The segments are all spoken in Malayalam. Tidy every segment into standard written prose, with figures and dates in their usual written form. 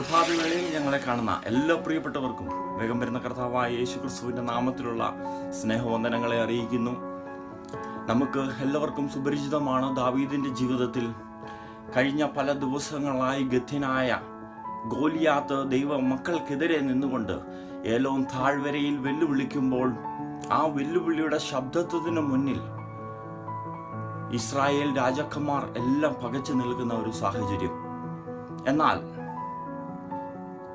പ്രഭാതവേളയിൽ ഞങ്ങളെ കാണുന്ന എല്ലാ പ്രിയപ്പെട്ടവർക്കും വേഗം വരുന്ന കർത്താവായ യേശു ക്രിസ്തുവിന്റെ നാമത്തിലുള്ള സ്നേഹവന്ദനങ്ങളെ അറിയിക്കുന്നു. നമുക്ക് എല്ലാവർക്കും സുപരിചിതമാണ് ദാവീദിന്റെ ജീവിതത്തിൽ കഴിഞ്ഞ പല ദിവസങ്ങളായി ഗദ്യനായ ഗോലിയാത്ത് ദൈവ മക്കൾക്കെതിരെ നിന്നുകൊണ്ട് ഏലോൻ താഴ്വരയിൽ വെല്ലുവിളിക്കുമ്പോൾ ആ വെല്ലുവിളിയുടെ ശബ്ദത്തിന് മുന്നിൽ ഇസ്രായേൽ രാജാക്കന്മാർ എല്ലാം പകച്ചു നിൽക്കുന്ന ഒരു സാഹചര്യം. എന്നാൽ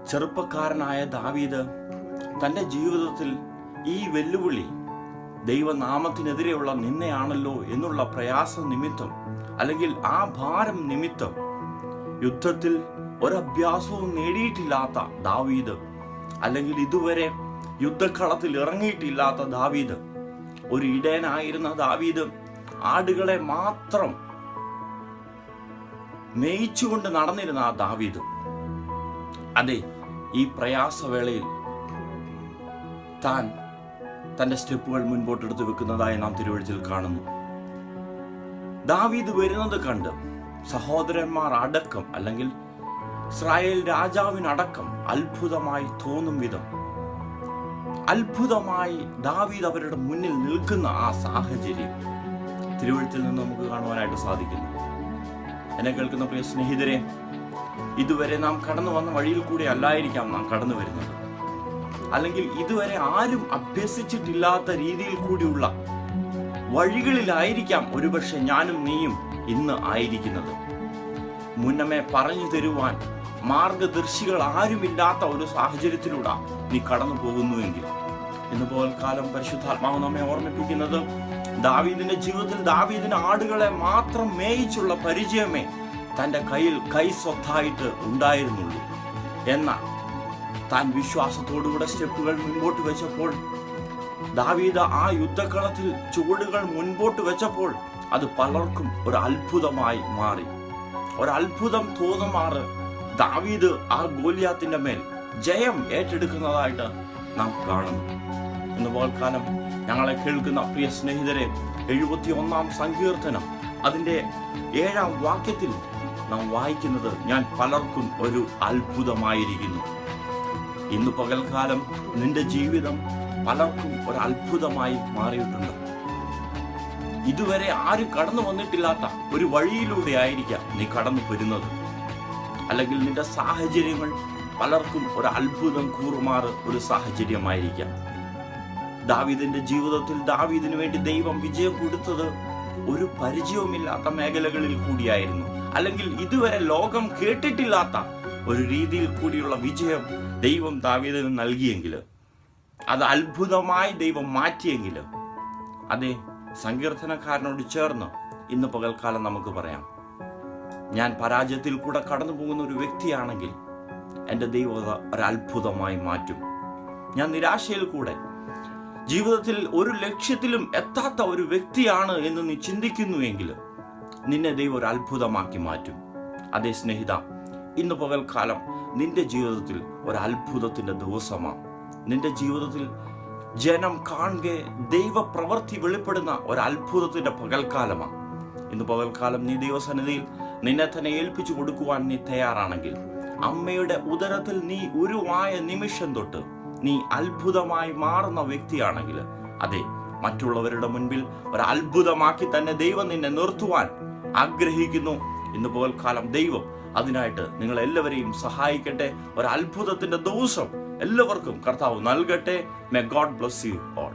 ചെറുപ്പക്കാരനായ ദാവീദ് തൻ്റെ ജീവിതത്തിൽ ഈ വെല്ലുവിളി ദൈവനാമത്തിനെതിരെയുള്ള നിന്നയാണല്ലോ എന്നുള്ള പ്രയാസം നിമിത്തം, അല്ലെങ്കിൽ ആ ഭാരം നിമിത്തം യുദ്ധത്തിൽ ഒരഭ്യാസവും നേടിയിട്ടില്ലാത്ത ദാവീദ്, അല്ലെങ്കിൽ ഇതുവരെ യുദ്ധക്കളത്തിൽ ഇറങ്ങിയിട്ടില്ലാത്ത ദാവീദ്, ഒരു ഇടയനായിരുന്ന ദാവീദ് ആടുകളെ മാത്രം മേയിച്ചുകൊണ്ട് നടന്നിരുന്ന ആ ദാവീദ്, അതെ, ഈ പ്രയാസവേളയിൽ താൻ തന്റെ സ്റ്റെപ്പുകൾ മുൻപോട്ടെടുത്ത് വെക്കുന്നതായി നാം തിരുവെഴുത്തിൽ കാണുന്നു. ദാവീദ് വരുന്നത് കണ്ട് സഹോദരന്മാർ അടക്കം, അല്ലെങ്കിൽ ഇസ്രായേൽ രാജാവിനടക്കം അത്ഭുതമായി തോന്നും വിധം അത്ഭുതമായി ദാവീദ് അവരുടെ മുന്നിൽ നിൽക്കുന്ന ആ സാഹചര്യം തിരുവെഴുത്തിൽ നിന്ന് നമുക്ക് കാണുവാനായിട്ട് സാധിക്കുന്നു. എന്നെ കേൾക്കുന്ന പ്രിയ സ്നേഹിതരെ, ഇതുവരെ നാം കടന്നു വന്ന വഴിയിൽ കൂടി അല്ലായിരിക്കാം നാം കടന്നു വരുന്നത്, അല്ലെങ്കിൽ ഇതുവരെ ആരും അഭ്യസിച്ചിട്ടില്ലാത്ത രീതിയിൽ കൂടിയുള്ള വഴികളിലായിരിക്കാം ഒരുപക്ഷെ ഞാനും നീയും ഇന്ന് ആയിരിക്കുന്നത്. മുന്നമേ പറഞ്ഞു തരുവാൻ മാർഗദർശികൾ ആരുമില്ലാത്ത ഒരു സാഹചര്യത്തിലൂടെ നീ കടന്നു പോകുന്നുവെങ്കിൽ, ഇന്ന് പോൽക്കാലം പരിശുദ്ധാത്മാവ് നമ്മെ ഓർമ്മിപ്പിക്കുന്നത് ദാവീദിന്റെ ജീവിതത്തിൽ ദാവീദിന് ആടുകളെ മാത്രം മേയിച്ചുള്ള പരിചയമേ തൻ്റെ കയ്യിൽ കൈസ്വത്തായിട്ട് ഉണ്ടായിരുന്നുള്ളൂ. എന്നാൽ താൻ വിശ്വാസത്തോടുകൂടെ സ്റ്റെപ്പുകൾ മുൻപോട്ട് വെച്ചപ്പോൾ, ദാവീദ് ആ യുദ്ധക്കളത്തിൽ ചുവടുകൾ മുൻപോട്ട് വെച്ചപ്പോൾ അത് പലർക്കും ഒരു അത്ഭുതമായി മാറി. ഒരത്ഭുതം തോന്നുമാറ് ദാവീദ് ആ ഗോലിയാത്തിന്റെ മേൽ ജയം ഏറ്റെടുക്കുന്നതായിട്ട് നാം കാണുന്നു. ഇന്ന് പോൽക്കാലം ഞങ്ങളെ കേൾക്കുന്ന പ്രിയ സ്നേഹിതരെ, 71-ാം സങ്കീർത്തനം അതിൻ്റെ 7-ാം വാക്യത്തിൽ നാം വായിക്കുന്നത്, ഞാൻ പലർക്കും ഒരു അത്ഭുതമായിരിക്കുന്നു. ഇന്ന് പകൽക്കാലം നിന്റെ ജീവിതം പലർക്കും ഒരു അത്ഭുതമായി മാറിയിട്ടുണ്ട്. ഇതുവരെ ആരും കടന്നു വന്നിട്ടില്ലാത്ത ഒരു വഴിയിലൂടെ ആയിരിക്കാം നീ കടന്നു വരുന്നത്, അല്ലെങ്കിൽ നിന്റെ സാഹചര്യങ്ങൾ പലർക്കും ഒരു അത്ഭുതം കൂറുമാറ് ഒരു സാഹചര്യമായിരിക്കാം. ദാവീദിന്റെ ജീവിതത്തിൽ ദാവീദിന് വേണ്ടി ദൈവം വിജയം കൊടുത്തത് ഒരു പരിചയവുമില്ലാത്ത മേഖലകളിൽ കൂടിയായിരുന്നു, അല്ലെങ്കിൽ ഇതുവരെ ലോകം കേട്ടിട്ടില്ലാത്ത ഒരു രീതിയിൽ കൂടിയുള്ള വിജയം ദൈവം ദാവീദിന് നൽകിയെങ്കിൽ, അത് അത്ഭുതമായി ദൈവം മാറ്റിയെങ്കിൽ, അതെ, സങ്കീർത്തനക്കാരനോട് ചേർന്ന് ഇന്ന് പകൽക്കാലം നമുക്ക് പറയാം, ഞാൻ പരാജയത്തിൽ കൂടെ കടന്നു പോകുന്ന ഒരു വ്യക്തിയാണെങ്കിൽ എൻ്റെ ദൈവം ഒരു അത്ഭുതമായി മാറ്റും. ഞാൻ നിരാശയിൽ കൂടെ ജീവിതത്തിൽ ഒരു ലക്ഷ്യത്തിലും എത്താത്ത ഒരു വ്യക്തിയാണ് എന്ന് നീ ചിന്തിക്കുന്നുവെങ്കിൽ നിന്നെ ദൈവം ഒരു അത്ഭുതമാക്കി മാറ്റും. അതേ സ്നേഹിത, ഇന്ന് പകൽക്കാലം നിന്റെ ജീവിതത്തിൽ ഒരു അത്ഭുതത്തിന്റെ ദിവസമാണ്. നിന്റെ ജീവിതത്തിൽ ജനം കാണുക ദൈവപ്രവൃത്തി വെളിപ്പെടുന്ന ഒരു അത്ഭുതത്തിന്റെ പകൽക്കാലമാണ്. ഇന്ന് പകൽക്കാലം നീ ദൈവസന്നിധിയിൽ നിന്നെ തന്നെ ഏൽപ്പിച്ചു കൊടുക്കുവാൻ നീ തയ്യാറാണെങ്കിൽ, അമ്മയുടെ ഉദരത്തിൽ നീ ഉരുവായ നിമിഷം തൊട്ട് നീ അത്ഭുതമായി മാറുന്ന വ്യക്തിയാണെങ്കിൽ, അതെ, മറ്റുള്ളവരുടെ മുൻപിൽ ഒരു അത്ഭുതമാക്കി തന്നെ ദൈവം നിന്നെ നിർത്തുവാൻ ആഗ്രഹിക്കുന്നു. ഇന്ന് പകൽക്കാലം ദൈവം അതിനായിട്ട് നിങ്ങൾ എല്ലാവരെയും സഹായിക്കട്ടെ. ഒരു അത്ഭുതത്തിന്റെ ദിവസം എല്ലാവർക്കും കർത്താവ് നൽകട്ടെ. May God bless you all.